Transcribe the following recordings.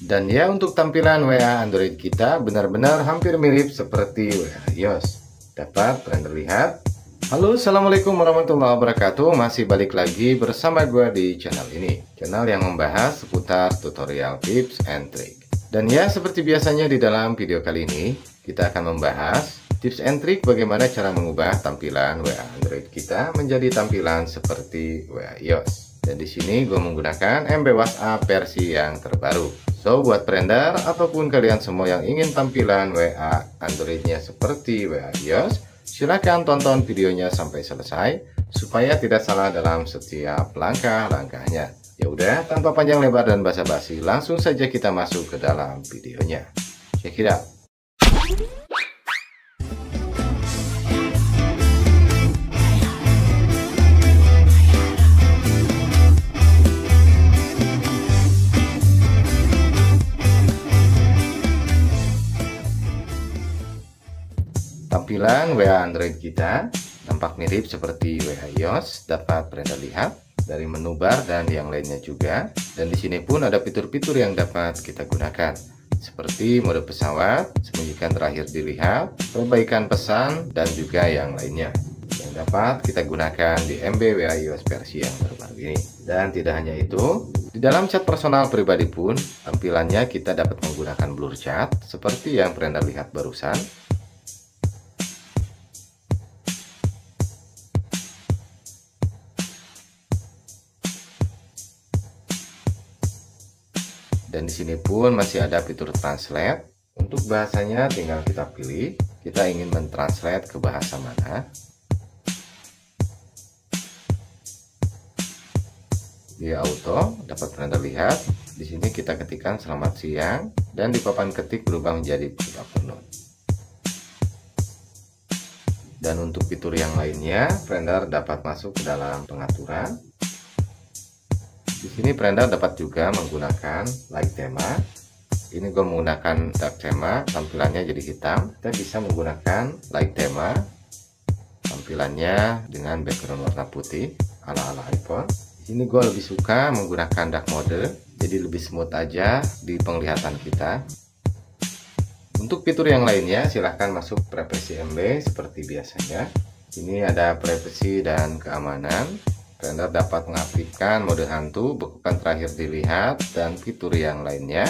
Dan ya, untuk tampilan WA Android kita benar-benar hampir mirip seperti WA iOS. Dapat Anda lihat? Halo, assalamualaikum warahmatullahi wabarakatuh. Masih balik lagi bersama gue di channel ini, channel yang membahas seputar tutorial tips and trick. Dan ya, seperti biasanya di dalam video kali ini kita akan membahas tips and trick bagaimana cara mengubah tampilan WA Android kita menjadi tampilan seperti WA iOS. Dan di sini gue menggunakan MB WhatsApp versi yang terbaru. So, buat friender ataupun kalian semua yang ingin tampilan WA Androidnya seperti WA iOS, silahkan tonton videonya sampai selesai supaya tidak salah dalam setiap langkah-langkahnya. Ya udah, tanpa panjang lebar dan basa-basi, langsung saja kita masuk ke dalam videonya. Check it out. Tampilan WA Android kita tampak mirip seperti WA iOS, dapat Anda lihat dari menu bar dan yang lainnya juga. Dan di sini pun ada fitur-fitur yang dapat kita gunakan, seperti mode pesawat, sembunyikan terakhir dilihat, perbaikan pesan, dan juga yang lainnya yang dapat kita gunakan di MB WA iOS versi yang terbaru ini. Dan tidak hanya itu, di dalam chat personal pribadi pun tampilannya kita dapat menggunakan blur chat seperti yang Anda lihat barusan. Dan di sini pun masih ada fitur translate. Untuk bahasanya tinggal kita pilih, kita ingin mentranslate ke bahasa mana. Dia auto, dapat Anda lihat. Di sini kita ketikkan selamat siang dan di papan ketik berubah menjadi good afternoon. Dan untuk fitur yang lainnya, Anda dapat masuk ke dalam pengaturan. Di sini Anda dapat juga menggunakan light tema. Ini gue menggunakan dark tema, tampilannya jadi hitam. Kita bisa menggunakan light tema, tampilannya dengan background warna putih ala-ala iPhone. Di sini gue lebih suka menggunakan dark mode, jadi lebih smooth aja di penglihatan kita. Untuk fitur yang lainnya silahkan masuk privasi MB seperti biasanya. Ini ada privasi dan keamanan. Anda dapat mengaktifkan mode hantu, bekukan terakhir dilihat, dan fitur yang lainnya.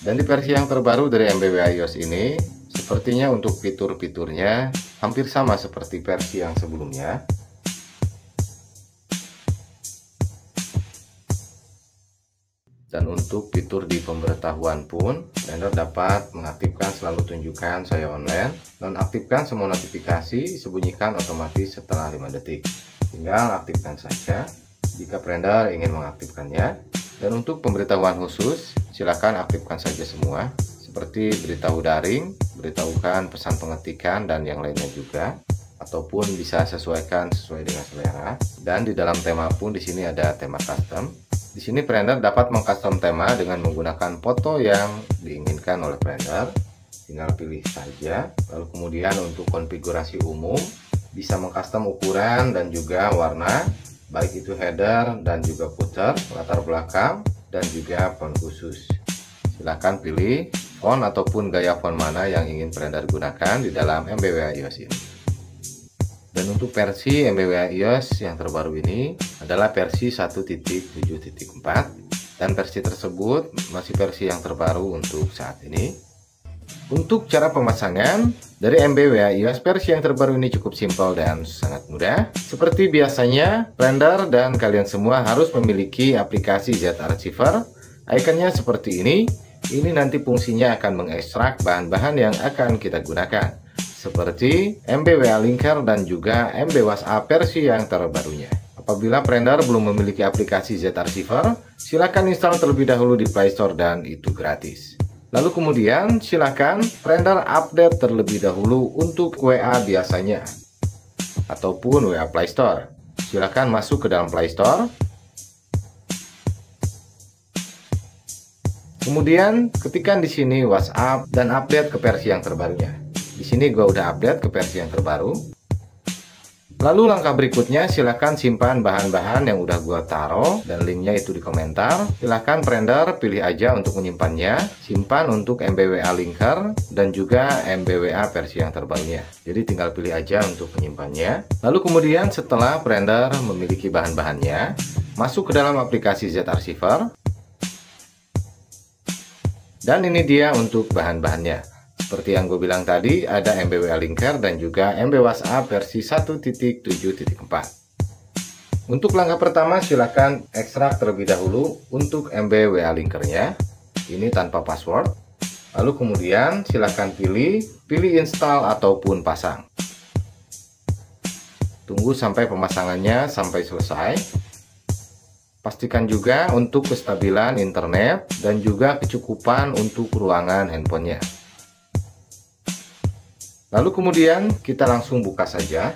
Dan di versi yang terbaru dari MB WA iOS ini, sepertinya untuk fitur-fiturnya hampir sama seperti versi yang sebelumnya. Dan untuk fitur di pemberitahuan pun, Anda dapat mengaktifkan selalu tunjukkan saya online, nonaktifkan semua notifikasi, sembunyikan otomatis setelah 5 detik. Tinggal aktifkan saja jika Anda ingin mengaktifkannya. Dan untuk pemberitahuan khusus, silakan aktifkan saja semua, seperti beritahu daring, beritahukan pesan pengetikan, dan yang lainnya juga. Ataupun bisa sesuaikan sesuai dengan selera. Dan di dalam tema pun di sini ada tema custom. Di sini Anda dapat mengcustom tema dengan menggunakan foto yang diinginkan oleh Anda. Tinggal pilih saja. Lalu kemudian untuk konfigurasi umum, bisa mengcustom ukuran dan juga warna, baik itu header dan juga footer, latar belakang, dan juga font khusus. Silahkan pilih font ataupun gaya font mana yang ingin Anda gunakan di dalam MB WA iOS ini. Dan untuk versi MB WA iOS yang terbaru ini adalah versi 1.7.4, dan versi tersebut masih versi yang terbaru untuk saat ini. Untuk cara pemasangan dari MB WA iOS versi yang terbaru ini cukup simpel dan sangat mudah. Seperti biasanya, Anda dan kalian semua harus memiliki aplikasi Z-Archiver. Ikonnya seperti ini. Ini nanti fungsinya akan mengekstrak bahan-bahan yang akan kita gunakan, seperti MB WA Linker dan juga MB WhatsApp versi yang terbarunya. Apabila Anda belum memiliki aplikasi Z-Archiver, silakan install terlebih dahulu di Play Store dan itu gratis. Lalu kemudian silakan Anda update terlebih dahulu untuk WA biasanya ataupun WA Play Store. Silakan masuk ke dalam Play Store. Kemudian ketikkan di sini WhatsApp dan update ke versi yang terbarunya. Di sini gue udah update ke versi yang terbaru. Lalu langkah berikutnya, silahkan simpan bahan-bahan yang udah gua taruh dan linknya itu di komentar. Silahkan Blender pilih aja untuk menyimpannya, simpan untuk MBWA linker dan juga MBWA versi yang terbarunya. Jadi tinggal pilih aja untuk menyimpannya. Lalu kemudian setelah Blender memiliki bahan-bahannya, masuk ke dalam aplikasi Z-Archiver. Dan ini dia untuk bahan-bahannya. Seperti yang gue bilang tadi, ada MBWA linker dan juga MB WhatsApp versi 1.7.4. Untuk langkah pertama, silakan ekstrak terlebih dahulu untuk MBWA linkernya. Ini tanpa password. Lalu kemudian silakan pilih install ataupun pasang. Tunggu sampai pemasangannya sampai selesai. Pastikan juga untuk kestabilan internet dan juga kecukupan untuk ruangan handphonenya. Lalu kemudian kita langsung buka saja.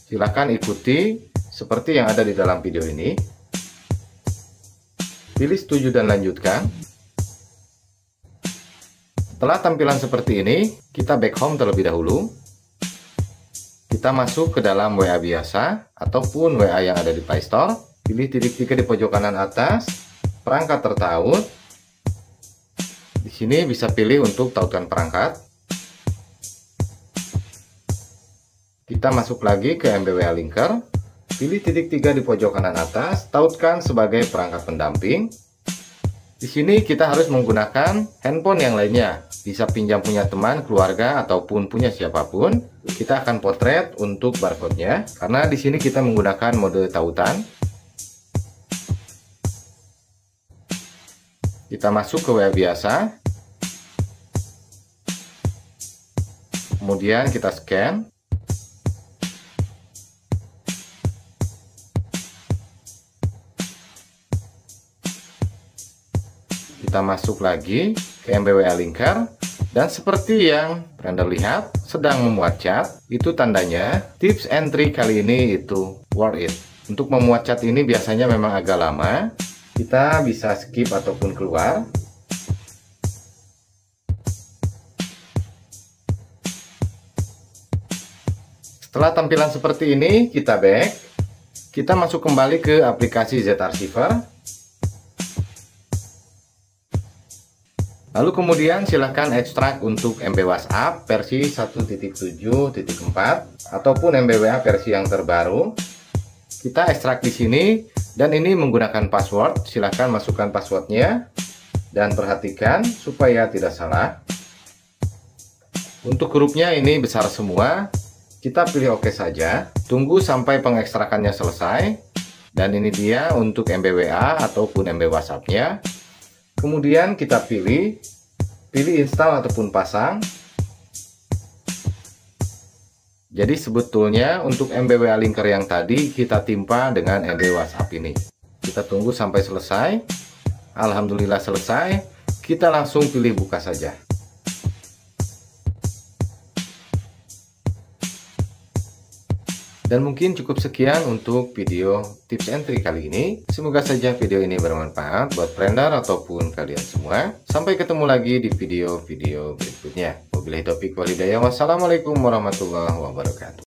Silakan ikuti seperti yang ada di dalam video ini. Pilih setuju dan lanjutkan. Setelah tampilan seperti ini, kita back home terlebih dahulu. Kita masuk ke dalam WA biasa ataupun WA yang ada di Play Store. Pilih titik 3 di pojok kanan atas, perangkat tertaut. Di sini bisa pilih untuk tautkan perangkat. Kita masuk lagi ke MBWA linker. Pilih titik 3 di pojok kanan atas, tautkan sebagai perangkat pendamping. Di sini kita harus menggunakan handphone yang lainnya. Bisa pinjam punya teman, keluarga, ataupun punya siapapun. Kita akan potret untuk barcode-nya, karena di sini kita menggunakan mode tautan. Kita masuk ke WA biasa. Kemudian kita scan. Kita masuk lagi ke MBWA linker. Dan seperti yang Blender lihat, sedang memuat cat. Itu tandanya tips and trick kali ini itu worth it. Untuk memuat cat ini biasanya memang agak lama. Kita bisa skip ataupun keluar. Setelah tampilan seperti ini, kita back. Kita masuk kembali ke aplikasi Z-Archiver. Lalu kemudian silahkan ekstrak untuk MB WhatsApp versi 1.7.4 ataupun MBWA versi yang terbaru. Kita ekstrak di sini dan ini menggunakan password. Silahkan masukkan passwordnya dan perhatikan supaya tidak salah. Untuk hurufnya ini besar semua. Kita pilih OK saja. Tunggu sampai pengekstrakannya selesai. Dan ini dia untuk MBWA ataupun MB WhatsApp-nya. Kemudian kita pilih install ataupun pasang. Jadi sebetulnya untuk MBWA linker yang tadi kita timpa dengan MB WhatsApp ini. Kita tunggu sampai selesai. Alhamdulillah selesai. Kita langsung pilih buka saja. Dan mungkin cukup sekian untuk video tips and trick kali ini. Semoga saja video ini bermanfaat buat Blender ataupun kalian semua. Sampai ketemu lagi di video-video berikutnya. Wabillahi taufiq wal hidayah. Wassalamualaikum warahmatullahi wabarakatuh.